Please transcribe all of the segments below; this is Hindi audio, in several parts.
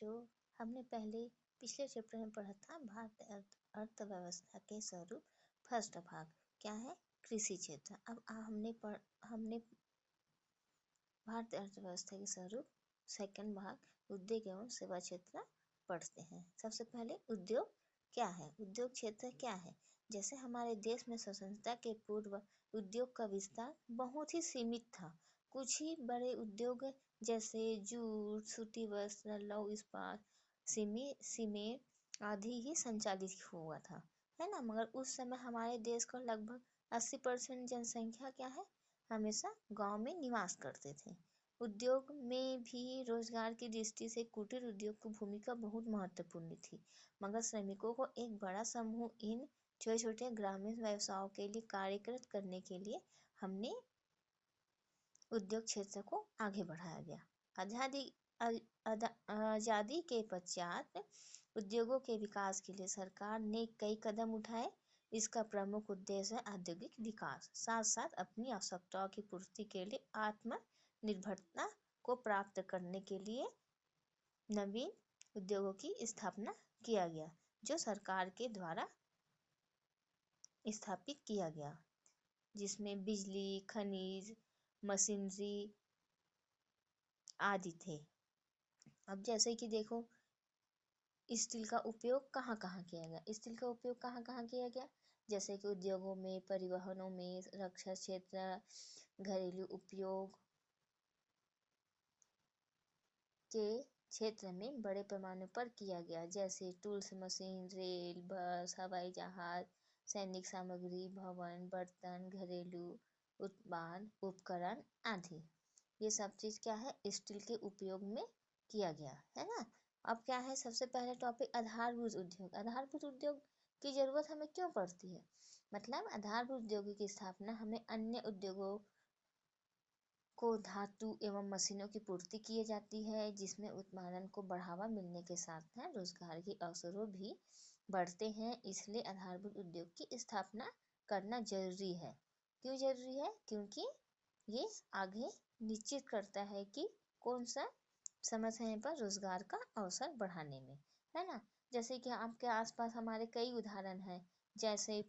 बच्चों, हमने पहले पिछले चैप्टर में पढ़ा था भारतीय अर्थव्यवस्था के स्वरूप। फर्स्ट भाग क्या है? कृषि क्षेत्र। अब हमने भारतीय अर्थव्यवस्था के स्वरूप सेकंड भाग उद्योग एवं सेवा क्षेत्र पढ़ते हैं। सबसे पहले उद्योग क्या है? उद्योग क्षेत्र क्या है? जैसे हमारे देश में स्वतंत्रता के पूर्व उद्योग का विस्तार बहुत ही सीमित था। कुछ ही बड़े उद्योग जैसे जूट, सूती वस्त्र, लौह इस्पात, सीमेंट आदि ही संचालित हुआ था, है ना। मगर उस समय हमारे देश का लगभग 80% जनसंख्या क्या है? हमेशा गांव में निवास करते थे। उद्योग में भी रोजगार की दृष्टि से कुटीर उद्योग की भूमिका बहुत महत्वपूर्ण थी। मगर श्रमिकों को एक बड़ा समूह इन छोटे छोटे ग्रामीण व्यवसायों के लिए कार्यरत करने के लिए हमने उद्योग क्षेत्र को आगे बढ़ाया गया। आजादी के पश्चात उद्योगों के विकास के लिए सरकार ने कई कदम उठाए। इसका प्रमुख उद्देश्य है औद्योगिक विकास, साथ साथ अपनी आवश्यकताओं की पूर्ति के लिए आत्मनिर्भरता को प्राप्त करने के लिए नवीन उद्योगों की स्थापना किया गया, जो सरकार के द्वारा स्थापित किया गया, जिसमें बिजली, खनिज, मशीनरी आदि थे। अब जैसे कि देखो, स्टील का उपयोग कहाँ कहाँ किया गया? स्टील का उपयोग कहाँ कहाँ किया गया? जैसे कि उद्योगों में, परिवहनों में, रक्षा क्षेत्र, घरेलू उपयोग के क्षेत्र में बड़े पैमाने पर किया गया। जैसे टूल्स मशीन, रेल, बस, हवाई जहाज, सैनिक सामग्री, भवन, बर्तन, घरेलू उत्पाद, उपकरण आदि। ये सब चीज क्या है? स्टील के उपयोग में किया गया, है ना। अब क्या है? सबसे पहले टॉपिक आधारभूत उद्योग। आधारभूत उद्योग की जरूरत हमें क्यों पड़ती है? मतलब आधारभूत उद्योगों की स्थापना हमें अन्य उद्योगों को धातु एवं मशीनों की पूर्ति की जाती है, जिसमें उत्पादन को बढ़ावा मिलने के साथ में रोजगार के अवसरों भी बढ़ते हैं। इसलिए आधारभूत उद्योग की स्थापना करना जरूरी है। क्यों जरूरी है? क्योंकि ये आगे निश्चित करता है कि कौन सा समय समय पर रोजगार का अवसर बढ़ाने में, है ना। जैसे कि आपके आसपास हमारे कई उदाहरण हैं। जैसे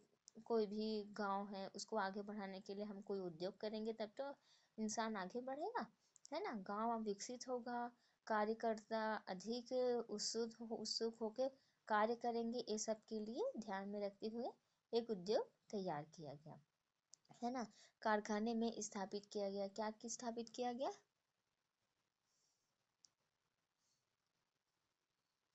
कोई भी गांव है, उसको आगे बढ़ाने के लिए हम कोई उद्योग करेंगे तब तो इंसान आगे बढ़ेगा, है ना। गांव विकसित होगा, कार्यकर्ता अधिक उत्सुक होकर कार्य करेंगे। ये सब के लिए ध्यान में रखते हुए एक उद्योग तैयार किया गया, है ना। कारखाने में स्थापित किया गया। क्या स्थापित किया गया?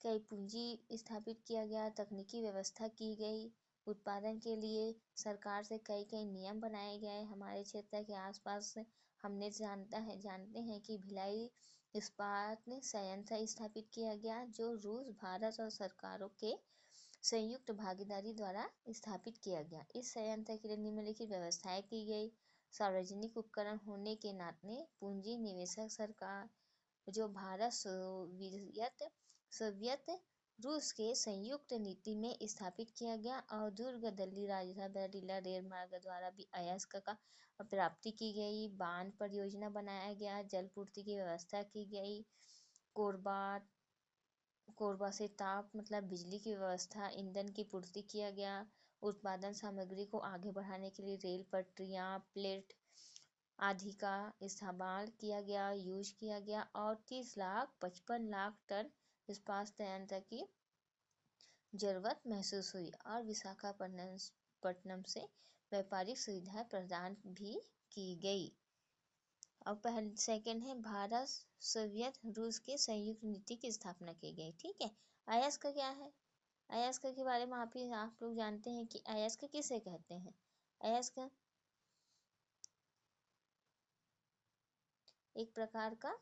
कई पूंजी स्थापित किया गया, तकनीकी व्यवस्था की गई। उत्पादन के लिए सरकार से कई कई नियम बनाए गए। हमारे क्षेत्र के आसपास हमने जानते हैं कि भिलाई इस्पात संयंत्र स्थापित किया गया, जो रूस, भारत और सरकारों के संयुक्त भागीदारी द्वारा स्थापित किया गया। इस संयंत्र के लिए निम्नलिखित व्यवस्थाएं की गई। सार्वजनिक उपकरण होने के नाते पूंजी निवेशक सरकार, जो भारत सोवियत रूस के संयुक्त नीति में स्थापित किया गया। और दुर्ग दिल्ली राजधानी बरेली रेल मार्ग द्वारा भी अयस्क का प्राप्ति की गई। बांध परियोजना बनाया गया, जलपूर्ति की व्यवस्था की गई। कोरबा से ताप मतलब बिजली की व्यवस्था, ईंधन की पूर्ति किया गया। उत्पादन सामग्री को आगे बढ़ाने के लिए रेल पटरियां, प्लेट आदि का इस्तेमाल किया गया, यूज किया गया। और 30,55,00,000 टन इस्पात संयंत्र की जरूरत महसूस हुई। और विशाखापट्टनम से व्यापारिक सुविधाएं प्रदान भी की गई। अब सेकंड है भारत सोवियत रूस के संयुक्त नीति की स्थापना की गई। ठीक है। अयस्क क्या है? अयस्क के बारे में आप लोग जानते हैं कि अयस्क किसे कहते हैं? अयस्क एक प्रकार का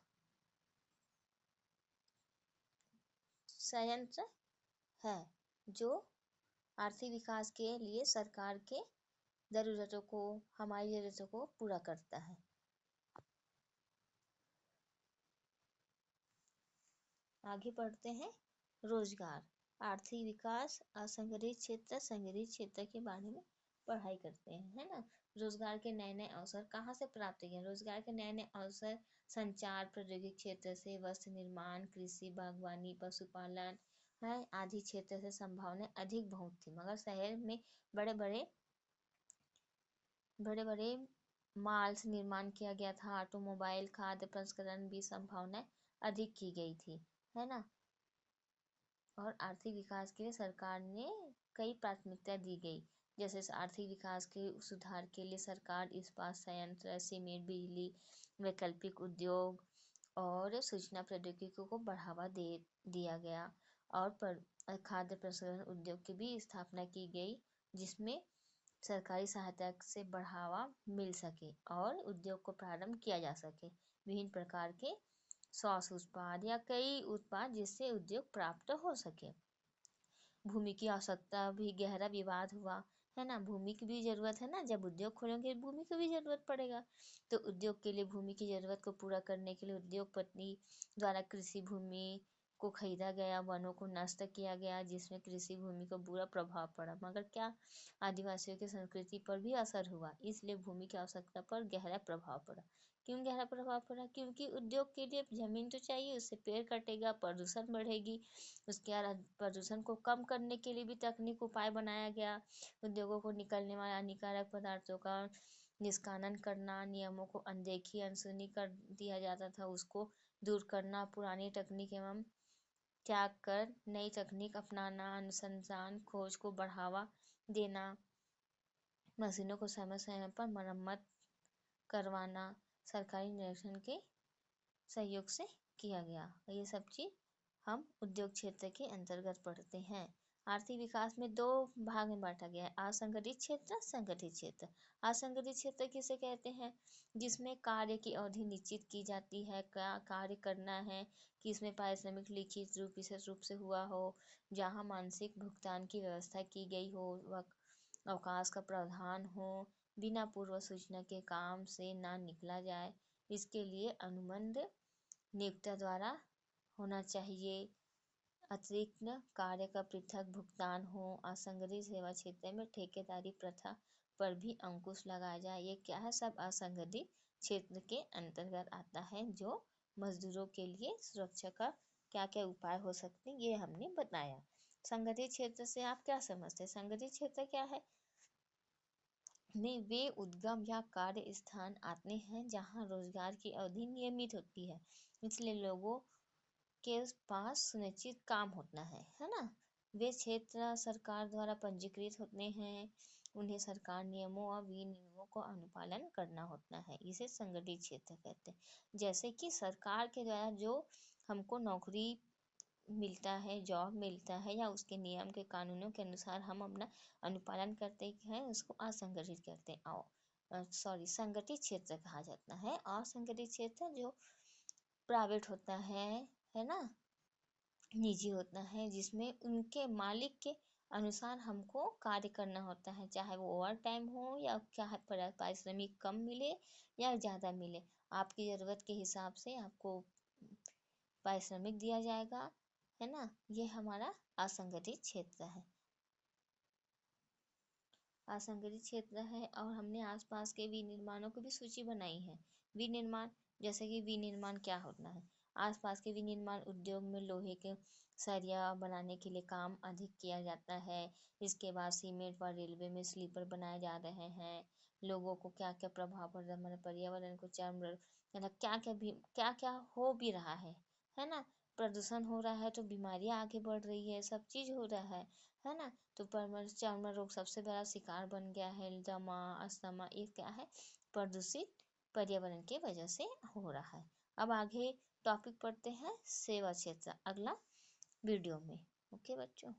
संयंत्र है जो आर्थिक विकास के लिए सरकार के जरूरतों को, हमारी जरूरतों को पूरा करता है। आगे बढ़ते हैं। रोजगार, आर्थिक विकास, असंगठित क्षेत्र, संगठित क्षेत्र के बारे में पढ़ाई करते हैं, है ना। रोजगार के नए नए अवसर कहाँ से प्राप्त किए? रोजगार के नए नए अवसर संचार प्रौद्योगिकी क्षेत्र से, वस्त्र निर्माण, कृषि, बागवानी, पशुपालन है आदि क्षेत्र से संभावनाएं अधिक बहुत थी। मगर शहर में बड़े बड़े बड़े बड़े माल से निर्माण किया गया था। ऑटोमोबाइल, खाद्य प्रसंस्करण भी संभावनाएं अधिक की गई थी, है ना। और आर्थिक विकास के लिए सरकार ने कई प्राथमिकता दी गई। जैसे आर्थिक विकास के सुधार के लिए सरकार इस्पात संयंत्र, सीमेंट, बिजली, वैकल्पिक उद्योग और सूचना प्रौद्योगिकी को बढ़ावा दे दिया गया। और खाद्य प्रसंस्करण उद्योग की भी स्थापना की गई, जिसमें सरकारी सहायता से बढ़ावा मिल सके और उद्योग को प्रारंभ किया जा सके। विभिन्न प्रकार के स्वास्थ्य उत्पाद या कई उत्पाद जिससे उद्योग प्राप्त हो सके। भूमि की आवश्यकता भी गहरा विवाद हुआ, है ना। भूमि की भी जरूरत है ना, जब उद्योग खोलेंगे भूमि की भी जरूरत पड़ेगा। तो उद्योग के लिए भूमि की जरूरत को पूरा करने के लिए उद्योगपति द्वारा कृषि भूमि को खरीदा गया, वनों को नष्ट किया गया, जिसमें कृषि भूमि को बुरा प्रभाव पड़ा। मगर क्या आदिवासियों की संस्कृति पर भी असर हुआ, इसलिए भूमि की आवश्यकता पर गहरा प्रभाव पड़ा। क्यों गहरा प्रभाव पड़ा? क्योंकि उद्योग के लिए जमीन तो चाहिए, उससे पेड़ कटेगा, प्रदूषण बढ़ेगी। उसके बाद प्रदूषण को कम करने के लिए भी तकनीक उपाय बनाया गया। उद्योगों को निकलने वाले हानिकारक पदार्थों का निष्कासन करना, नियमों को अनदेखी अनसुनी कर दिया जाता था, उसको दूर करना, पुरानी तकनीक एवं त्याग कर नई तकनीक अपनाना, अनुसंधान खोज को बढ़ावा देना, मशीनों को समय समय पर मरम्मत करवाना सरकारी निरीक्षण के सहयोग से किया गया। ये सब चीज हम उद्योग क्षेत्र के अंतर्गत पढ़ते हैं। आर्थिक विकास में दो भाग में बांटा गया है, असंगठित क्षेत्र, संगठित क्षेत्र। असंगठित क्षेत्र किसे कहते हैं? जिसमें कार्य की अवधि निश्चित की जाती है, क्या कार्य करना है, कि इसमें पारिश्रमिक लिखित रूप विशेष रूप से हुआ हो, जहाँ मानसिक भुगतान की व्यवस्था की गई हो, अवकाश का प्रावधान हो, बिना पूर्व सूचना के काम से ना निकला जाए, इसके लिए अनुबंध नियोक्ता द्वारा होना चाहिए। अतिरिक्त कार्य का पृथक भुगतान हो। असंगठित सेवा क्षेत्र में ठेकेदारी प्रथा पर भी अंकुश लगाया जाए। ये क्या है? सब असंगठित क्षेत्र के अंतर्गत आता है। जो मजदूरों के लिए सुरक्षा का क्या क्या उपाय हो सकते हैं, ये हमने बताया। संगठित क्षेत्र से आप क्या समझते हैं? संगठित क्षेत्र क्या है? में वे उद्यम या कार्य स्थान आते हैं जहां रोजगार की अवधि नियमित होती है, इसलिए लोगों के पास सुनिश्चित काम होता है ना। वे क्षेत्र सरकार द्वारा पंजीकृत होते हैं, उन्हें सरकार नियमों और विनियमों को अनुपालन करना होता है, इसे संगठित क्षेत्र कहते हैं। जैसे कि सरकार के द्वारा जो हमको नौकरी मिलता है, जॉब मिलता है, या उसके नियम के कानूनों के अनुसार हम अपना अनुपालन करते हैं, उसको असंगठित कहते हैं। संगठित क्षेत्र कहा जाता है। असंगठित क्षेत्र जो प्राइवेट होता है ना, निजी होता है, जिसमें उनके मालिक के अनुसार हमको कार्य करना होता है, चाहे वो ओवर टाइम हो या क्या पारिश्रमिक कम मिले या ज़्यादा मिले, आपकी ज़रूरत के हिसाब से आपको पारिश्रमिक दिया जाएगा, है ना। ये हमारा असंगठित क्षेत्र है। असंगठित क्षेत्र है। और हमने आसपास के विनिर्माणों की भी सूची बनाई है। विनिर्माण, जैसे कि विनिर्माण क्या होता है? आसपास के विनिर्माण उद्योग में लोहे के सरिया बनाने के लिए काम अधिक किया जाता है। इसके बाद सीमेंट व रेलवे में स्लीपर बनाए जा रहे हैं। लोगों को क्या क्या प्रभाव पड़ रहा है, हमारे पर्यावरण को मतलब क्या क्या हो भी रहा है ना। प्रदूषण हो रहा है तो बीमारियां आगे बढ़ रही है, सब चीज हो रहा है ना। तो चर्म रोग सबसे बड़ा शिकार बन गया है। दमा, अस्थमा, ये क्या है? प्रदूषित पर्यावरण की वजह से हो रहा है। अब आगे टॉपिक पढ़ते हैं सेवा क्षेत्र, अगला वीडियो में। ओके बच्चों।